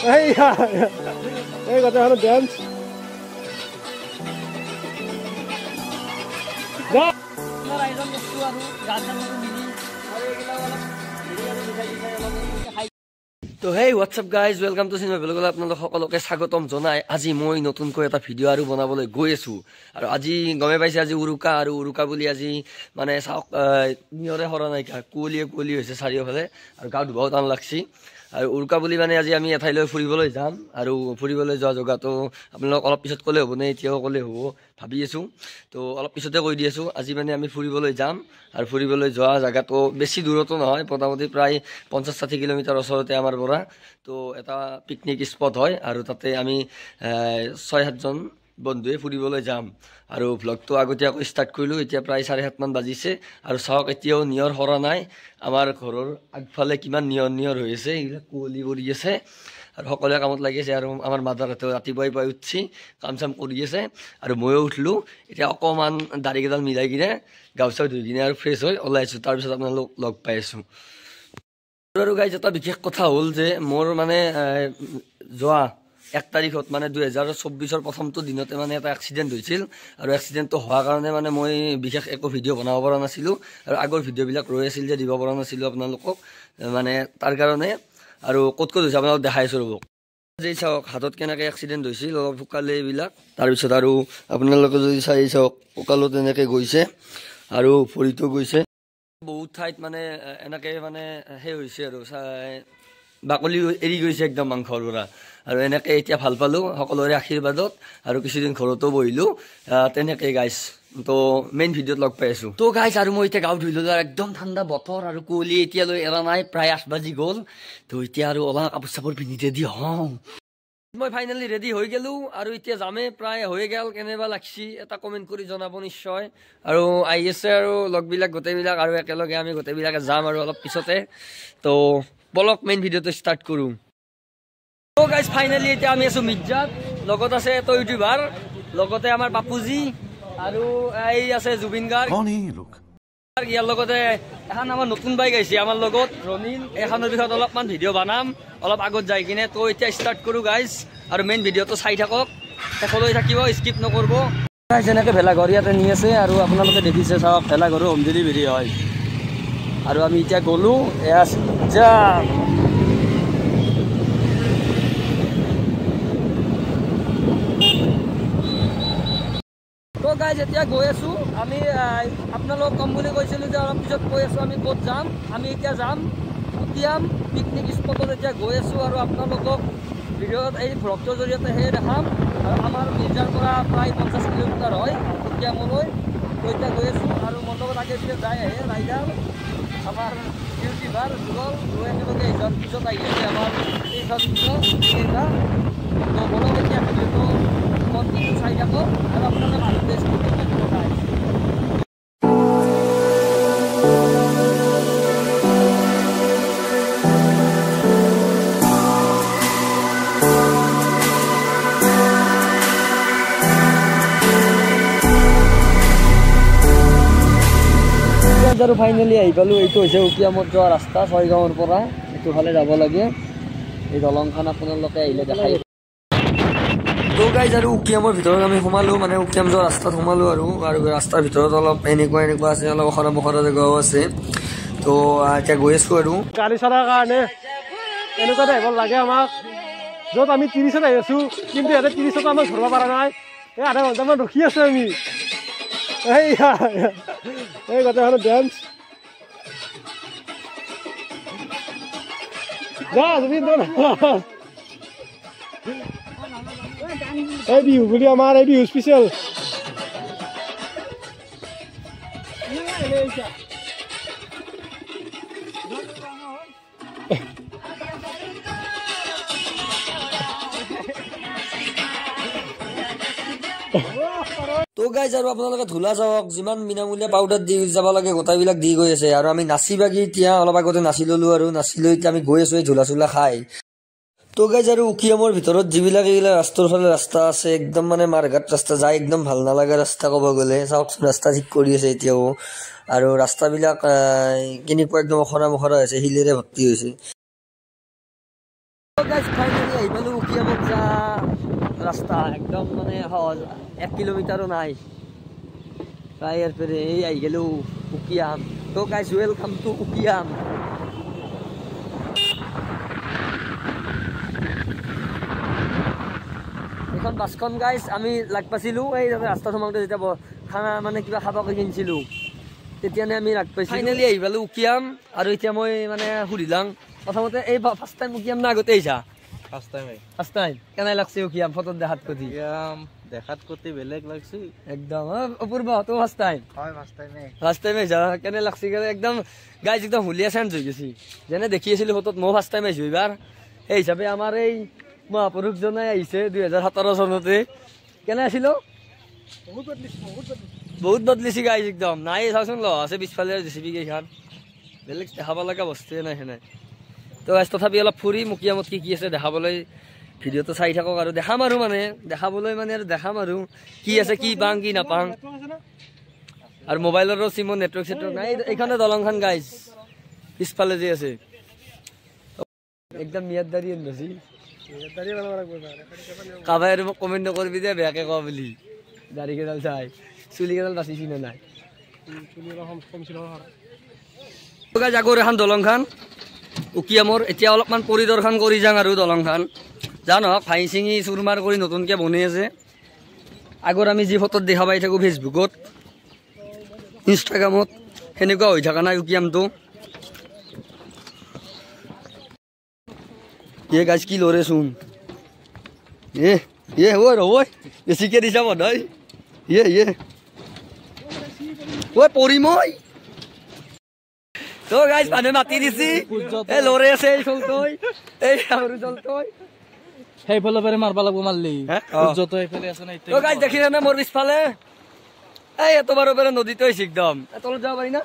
এই কথা হলো ড্যান্স তো hey what's up guys welcome to cinema বেলেগ আপোনালোক সকলোকে স্বাগতম জনাই আজি মই নতুনকৈ এটা ভিডিঅ' আৰু বনাবলৈ গৈ আছোঁ আৰু আজি গমে পাইছে আজি উৰুকা আৰু উৰুকা বুলি আজি মানে চাওক নিয়ৰে সৰা নাইকা কুঁৱলী হৈছে চাৰিওফালে আৰু গাঁৱত বহুত টান লাগছি আৰু উৰুকা বুলি মানে আজি আমি এঠাইলৈ ফুৰিবলৈ যাম আৰু ফুৰিবলৈ যোৱা জেগাটো আপোনালোক অলপ পিছত ক'লে হ'বনে এতিয়াও ক'লে হ'ব ভাবি আছোঁ তো অলপ পিছতে কৈ দি আছোঁ আজি মানে আমি ফুৰিবলৈ যাম আৰু ফুৰিবলৈ যোৱা জেগাটো বেছি দূৰতো নহয় মোটামুটি প্ৰায় 50-60 কিলোমিটাৰ ওচৰতে আমাৰ পৰা তো এটা পিকনিক স্পট হয় আৰু তাতে আমি 6-7জন বন্ধুৱে ফুৰিবলৈ যাম আৰু ভ্লগটো আগতীয়াকৈ ষ্টাৰ্ট কৰিলোঁ এতিয়া প্ৰায় 7:30 মান বাজিছে আৰু চাওক এতিয়াও নিয়ৰ সৰা নাই আমাৰ ঘৰৰ আগফালে কিমান নিয়ৰ হৈ আছে এইবিলাক কুঁৱলী পৰি আছে আৰু সকলোৱে কামত লাগি আছে আৰু আমাৰ মাদাৰহঁতেও ৰাতিপুৱাই পুৱাই উঠছি কাম চাম কৰি আছে আৰু ময়ো উঠিলোঁ এতিয়া অকণমান দাঢ়িকেইডাল মিলাই কিনে গাও চাও ধুই কিনে আৰু ফ্ৰেছ হৈ ওলাইছোঁ তাৰপিছত আপোনালোক লগ পাই আছোঁ আৰু গাইজ এটা বিশেষ কথা হ'ল যে মোৰ মানে যোৱা 1 তাৰিখত মানে 2024 প্ৰথমটো দিনতে মানে এটা এক্সিডেণ্ট হৈছিল আৰু এক্সিডেণ্টটো হোৱাৰ কাৰণে মানে মই বিশেষ একো ভিডিঅ' বনাব পৰা নাছিলোঁ আৰু আগৰ ভিডিঅ'বিলাক ৰৈ আছিল যে দিব পৰা নাছিলোঁ আপোনালোকক মানে তাৰ কাৰণে আৰু ক'ত হৈছে আপোনালোক দেখাইছোঁ ৰ'ব যে চাওক হাতত কেনেকৈ এক্সিডেণ্ট হৈছিল অলপ শুকালে এইবিলাক তাৰপিছত আৰু আপোনালোকে যদি চাই চাওক কঁকালো তেনেকৈ গৈছে আৰু ভৰিটো গৈছে বহুত ঠাইত মানে এনেকৈ মানে সেই হৈছে আৰু বাকলি এৰি গৈছে একদম মাংসৰ পৰা আৰু এনেকৈ এতিয়া ভাল পালোঁ সকলোৰে আশীৰ্বাদত আৰু কিছুদিন ঘৰতো বহিলোঁ তেনেকৈ গাইছ তো মেইন ভিডিঅ'ত লগ পাই আছোঁ তো গাইছ আৰু মই এতিয়া গাঁও ধুই ল'লোঁ আৰু একদম ঠাণ্ডা বতৰ আৰু কুঁৱলী এতিয়ালৈ এৰা নাই প্ৰায় 8 বাজি গ'ল তো এতিয়া আৰু ওলা কাপোৰ চাপোৰ পিন্ধি ৰেডি হওঁ মই ফাইনেলি ৰেডি হৈ গ'লোঁ আৰু এতিয়া যামে প্ৰায় হৈ গ'ল কেনেবা লাগছি এটা কমেণ্ট কৰি জনাব নিশ্চয় আৰু আহি আছে আৰু লগবিলাক গোটেইবিলাক আৰু একেলগে আমি গোটেইবিলাকে যাম আৰু অলপ পিছতে তো বলক মেইন ভিডিঅ'টো ষ্টাৰ্ট কৰোঁ তো গাইজ ফাইনেলি এতিয়া আমি আছোঁ মিৰ্জাত লগত আছে এটা ইউটিউবাৰ লগতে আমাৰ বাপুজি আৰু এই আছে জুবিন গাৰ্গ ইয়াৰ লগতে এখন আমাৰ নতুন বাইক আহিছে আমাৰ লগত ৰনিল এখনৰ বিষয়ত অলপমান ভিডিঅ' বনাম অলপ আগত যাই কিনে তো এতিয়া ষ্টাৰ্ট কৰোঁ গাইজ আৰু মেইন ভিডিঅ'টো চাই থাকক শেষলৈ থাকিব স্কিপ নকৰিব যেনেকৈ ভেলাঘৰ ইয়াতে নি আছে আৰু আপোনালোকে দেখিছে চাওক ভেলাঘৰো হোম ডেলিভাৰী হয় আৰু আমি এতিয়া গ'লোঁ এয়া যা তো গাইজ এতিয়া গৈ আছোঁ আমি আপোনালোকক ক'ম বুলি কৈছিলোঁ যে অলপ পিছত কৈ আছোঁ আমি ক'ত যাম আমি এতিয়া যাম উটিয়াম পিকনিক স্পটত এতিয়া গৈ আছোঁ আৰু আপোনালোকক ভিডিঅ'ত এই ভ্লগটোৰ জৰিয়তে সেই দেখাম আৰু আমাৰ মিৰ্জাৰ পৰা প্ৰায় 50 কিলোমিটাৰ হয় উটিয়ামলৈ তো এতিয়া গৈ আছোঁ আৰু মোৰ লগত আগে পিছত যাই আহে ৰাইডাৰ আমাৰ ইউটিউবাৰ যুগল একেলগে যোৱাৰ পিছত আহি আছে আমাৰ এইটা তো বলক এতিয়া ভিডিঅ'টো কণ্টিনিউ চাই থাকক আৰু আপোনালোকে ভাল বেষ্ট আৰু ফাইনেলি আহি পালোঁ এইটো হৈছে উকিয়ামত যোৱা ৰাস্তা 6 গাঁৱৰ পৰা এইটো ফালে যাব লাগে এই দলংখন আপোনালোকে আহিলে দেখাই তো গাইজ আৰু উকিয়ামৰ ভিতৰত আমি সোমালোঁ মানে উকিয়াম যোৱা ৰাস্তাত সোমালোঁ আৰু ৰাস্তাৰ ভিতৰত অলপ এনেকুৱা আছে অলপ অখৰা বখৰা জেগাও আছে তো এতিয়া গৈ আছোঁ আৰু গাড়ী চলাৰ কাৰণে এনেকুৱা টাইপৰ লাগে আমাক য'ত আমি 30ত আহি আছোঁ কিন্তু ইয়াতে 30ত আমাক ধৰিব পৰা নাই এই আধা ঘণ্টামান ৰখি আছোঁ আমি এই কথা হলো ড্যান্স এই বিহু বুলি আমাৰ এই বিহু স্পেচিয়েল তো গাইজ আৰু আপোনালোকে ধূলা যাওক যিমান বিনামূলীয়া পাউডাৰ দি যাব লাগে গোটাইবিলাক দি গৈ আছে আৰু আমি নাচি বাগি এতিয়া অলপ আগতে নাচি ল'লোঁ আৰু নাচি লৈ এতিয়া আমি গৈ আছোঁ এই ধূলা চোলা খাই তো গাইজ আৰু উকিয়ামৰ ভিতৰত যিবিলাক এইবিলাক ৰাস্তাৰ ফালে ৰাস্তা আছে একদম মানে মাৰঘাট ৰাস্তা যায় একদম ভাল নালাগে ৰাস্তা ক'ব গ'লে চাওকচোন ৰাস্তা ঠিক কৰি আছে এতিয়াও আৰু ৰাস্তাবিলাক কেনেকুৱা একদম অখৰা মখৰা হৈছে শিলেৰে ভৰ্তি হৈছে গাইজ ফাইনেলি আহি পালোঁ উকিয়ামত যা ৰাস্তা একদম মানে সহজ 1 কিলোমিটাৰো নাই প্ৰায় ইয়াৰ পৰা এই আহি গ'লোঁ উকিয়াম তো গাইজ ৱেলকাম টু উকিয়াম এখন বাছখন গাইজ আমি লাগ পাইছিলোঁ এই ৰাস্তা সোমাওঁতে যেতিয়া খানা মানে কিবা খাবকৈ কিনিছিলোঁ তেতিয়ানে আমি লাগ পাইছিলোঁ ফাইনেলি আহি পালোঁ উকিয়াম আৰু এতিয়া মই মানে সুধিলাম প্ৰথমতে এই ফাৰ্ষ্ট টাইম উকিয়াম না আগতে আহিছা ফাৰ্ষ্ট টাইম কেনে লাগছে উকিয়াম ফটোত দেখাত কতি দেখাত কতি বেলেগ লাগছে একদম অপূৰ্ব তো ফাৰ্ষ্ট টাইম হয় ফাৰ্ষ্ট টাইম আহিছা কেনে লাগছে একদম গাইজ একদম হুলীয়া চেঞ্জ হৈ গৈছে যেনে দেখি আছিলোঁ ফটোত মই ফাৰ্ষ্ট টাইম আহিছোঁ এইবাৰ সেই হিচাপে আমাৰ এই মহাপুৰুষজনে আহিছে 2017 চনতে কেনে আছিলোঁ বহুত বদলিছে গাইজ একদম নাই চাওচোন ল আছে পিছফালে জেচিবি কেইখন বেলেগ দেখাব লগা বস্তুৱে নাই সেনে তো গাইজ তথাপি অলপ ফুৰি উকিয়ামত কি কি আছে দেখাবলৈ ভিডিঅ'টো চাই থাকক আৰু দেখাম আৰু মানে দেখাবলৈ মানে আৰু দেখাম আৰু কি আছে কি পাং কি নাপাং আৰু মোবাইলৰো চিমৰ নেটৱৰ্ক চেটৱৰ্ক নাই এইখনে দলংখন গাইজ পিছফালে যে আছে একদম মিয়াদাৰী আনছি কাবাই আৰু মোক কমেণ্ট নকৰিবি দে বেয়াকে কোৱা বুলি দাড়ি কেইডাল চাই চুলি কেইডাল বাচিছি নে নাই আগৰ এখন দলংখন উকিয়ামৰ এতিয়া অলপমান পৰিদৰ্শন কৰি যাওঁ আৰু দলংখন যা নহওক ভাঙি চিঙি চুৰমাৰ কৰি নতুনকৈ বনাই আছে আগৰ আমি যি ফটোত দেখা পাই থাকোঁ ফেচবুকত ইনষ্টাগ্ৰামত সেনেকুৱা হৈ থকা নাই উকিয়ামটো ये गाइस की लोरे सुन ये हो रो ओए इसी के दिशा बधाई ये ओए पोरी মই তো গাইস পানে মাতি দিছি এ লোরে আছে চলতই এই আৰু চলতই সেই ফলে পরে মারবা লাগবো মারলি যত এই ফলে আছে না তো গাইস দেখি না মোর পিছফালে এই এত বড় বড় নদীতে হইছে একদম তল যাব পারি না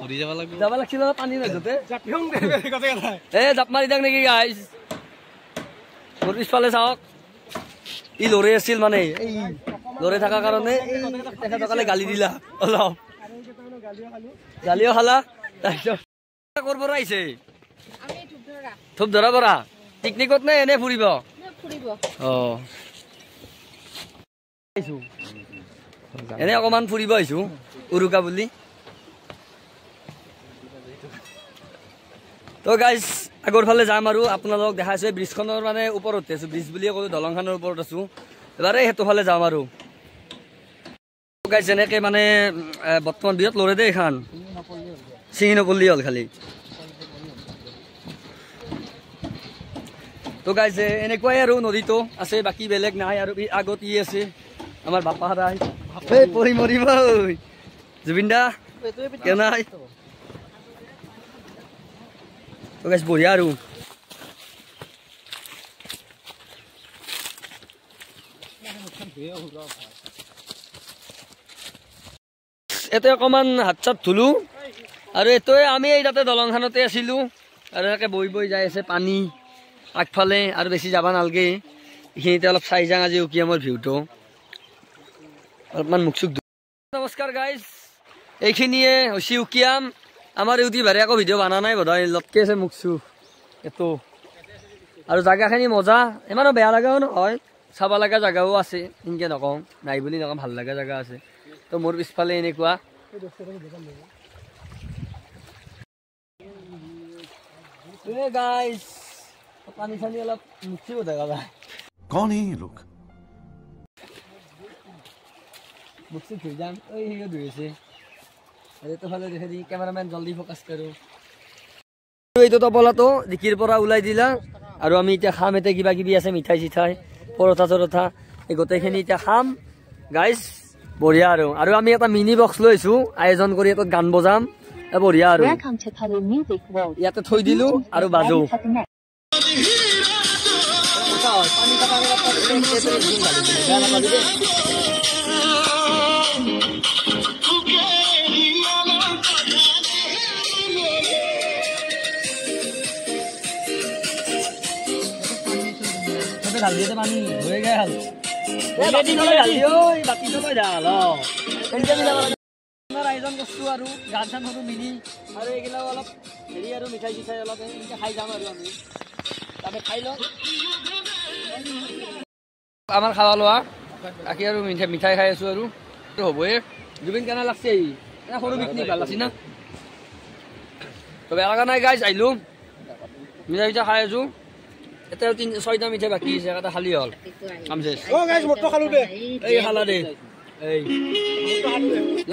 ঘুরি যাব লাগবে যাব লাগছিল পানী নদীতে জাপিং দে কথা কথা এ জাপ মারি দাক নেকি গাইস মোর পিছফালে চাওক ই লৰে আছিল মানে এই লৰে থাকা কাৰণে এই দেখা দকালে গালি দিলা অলপ গালিও খালা কৰব ৰাইছে আমি থুপ ধৰা পৰা পিকনিকত নে এনে ফুৰিব এনে অকমান ফুৰিব আহিছো উৰুকা বুলি তো গাইজ আগৰ ফালে যাম আৰু আপোনালোকক দেখাইছোঁ ব্ৰিজখনৰ মানে ওপৰতে আছোঁ ব্ৰিজ বুলিয়ে ক'লোঁ দলংখনৰ ওপৰত আছোঁ এবাৰে সেইটো ফালে যাম আৰু গাইজ যেনেকৈ মানে বৰ্তমান বিৰত লৰে দেই এইখন চিঙি নপল্লি হ'ল খালি তো গাইজ এনেকুৱাই আৰু নদীটো আছে বাকী বেলেগ নাই আৰু আগত ই আছে আমাৰ বাপা হাৰাই এই পৰি মৰিব জুবিন দা কেনাই তো গাইজ বঢ়িয়া আৰু এতে অকণমান হাত চাত ধুলোঁ আৰু এইটোৱে আমি এই তাতে দলংখনতে আছিলোঁ আৰু এনেকৈ বৈ বৈ যাই আছে পানী আগফালে আৰু বেছি যাব নালাগে এইখিনিতে অলপ চাই যাওঁ আজি উকিয়ামৰ ভিউটো অলপমান মুখ চুখ নমস্কাৰ গাইজ এইখিনিয়ে হৈছে উকিয়াম আমাৰ ইউটি ভাৰে আকৌ ভিডিঅ' বনা নাই বোধহয় লটকে আছে মুখ চুখ এইটো আৰু জেগাখিনি মজা ইমানো বেয়া লগাও নহয় চাব লগা জেগাও আছে এনেকৈ নকওঁ নাই বুলি নকওঁ ভাল লগা জেগা আছে তো মোৰ পিছফালে এনেকুৱা গাইজ পানী চানী অলপ মুচিব দেখা যায় कौन है ये लोग মুখি ধুই যাম এই সিও ধুইছে এইটো ফালে দেখে দি কেমেৰামেন জলদি ফ'কাছ কৰোঁ এইটো তবলাটো ডিকিৰ পৰা ওলাই দিলা আৰু আমি এতিয়া খাম এতিয়া কিবা কিবি আছে মিঠাই চিঠাই পৰঠা চৰঠা এই গোটেইখিনি এতিয়া খাম গাইজ বঢ়িয়া আৰু আমি এটা মিনি বক্স লৈছোঁ আয়োজন কৰি এটা গান বজাম বঢ়িয়া আৰু ইয়াতে থৈ দিলোঁ আৰু বাজো ঢাল দিয়ে পানী হৈ গৈ হাল আয়োজন কৰিছোঁ আৰু গান চান সৰু মিনি আৰু এইগিলাও অলপ হেৰি আৰু মিঠাই চিঠাই অলপ এনেকৈ খাই যাম আৰু আমি তাতে খাই লওঁ আমাৰ খাৱা লোৱা বাকী আৰু মিঠাই খাই আছোঁ আৰু হ'বয়ে জুবিন কেনে লাগছে সৰু পিকনিক ভাল লাগছে না তো বেয়া লগা নাই গাইজ আহিলোঁ মিঠাই খাই আছোঁ এতিয়া 6টা মিঠাই বাকী আছে এটা খালী হ'ল কাম চেছ এই খালা দে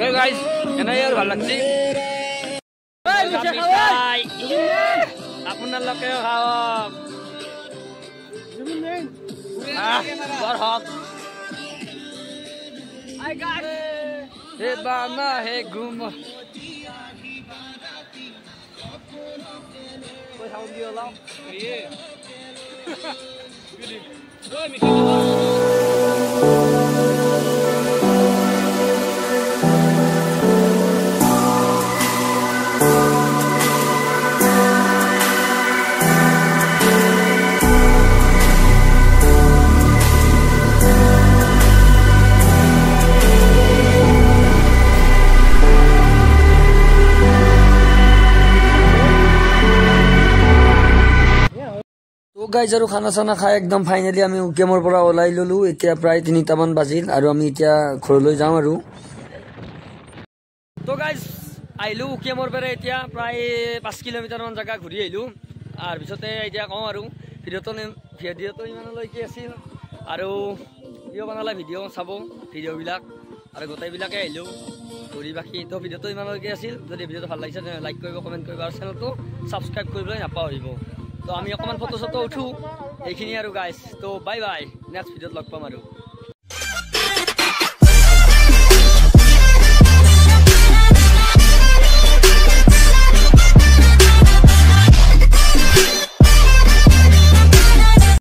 এই গাইজ এনেই আৰু ভাল লাগছে আপোনালোকেও খাওক বৰ হওক হে বানা হে ঘুম গাইজ আৰু খানা চানা খাই একদম ফাইনেলি আমি উকিয়ামৰ পৰা ওলাই ললো এতিয়া প্ৰায় 3টামান বাজিল আৰু আমি এতিয়া ঘৰলৈ যাম আৰু তো গাইজ আহিলোঁ উকিয়ামৰ পৰা এতিয়া প্ৰায় 5 কিলোমিটাৰমান জেগা ঘূৰি আহিলোঁ আৰু পিছতে এতিয়া কওঁ আৰু ভিডিঅ'টো ইমানলৈকে আছিল আৰু ভিডিঅ' বনালে ভিডিঅ' চাব ভিডিঅ'বিলাক আৰু গোটেইবিলাকে আহিলোঁ ঘূৰি বাকী তো ভিডিঅ'টো ইমানলৈকে আছিল যদি ভিডিঅ'টো ভাল লাগিছে তেনে লাইক কৰিব কমেণ্ট কৰিব আৰু চেনেলটো ছাবস্ক্ৰাইব কৰিবলৈ নাপাহৰিব তো আমি অকণমান ফটো চটো উঠোঁ এইখিনি আৰু গাইজ তো বাই বাই নেক্সট ভিডিঅ'ত লগ পাম আৰু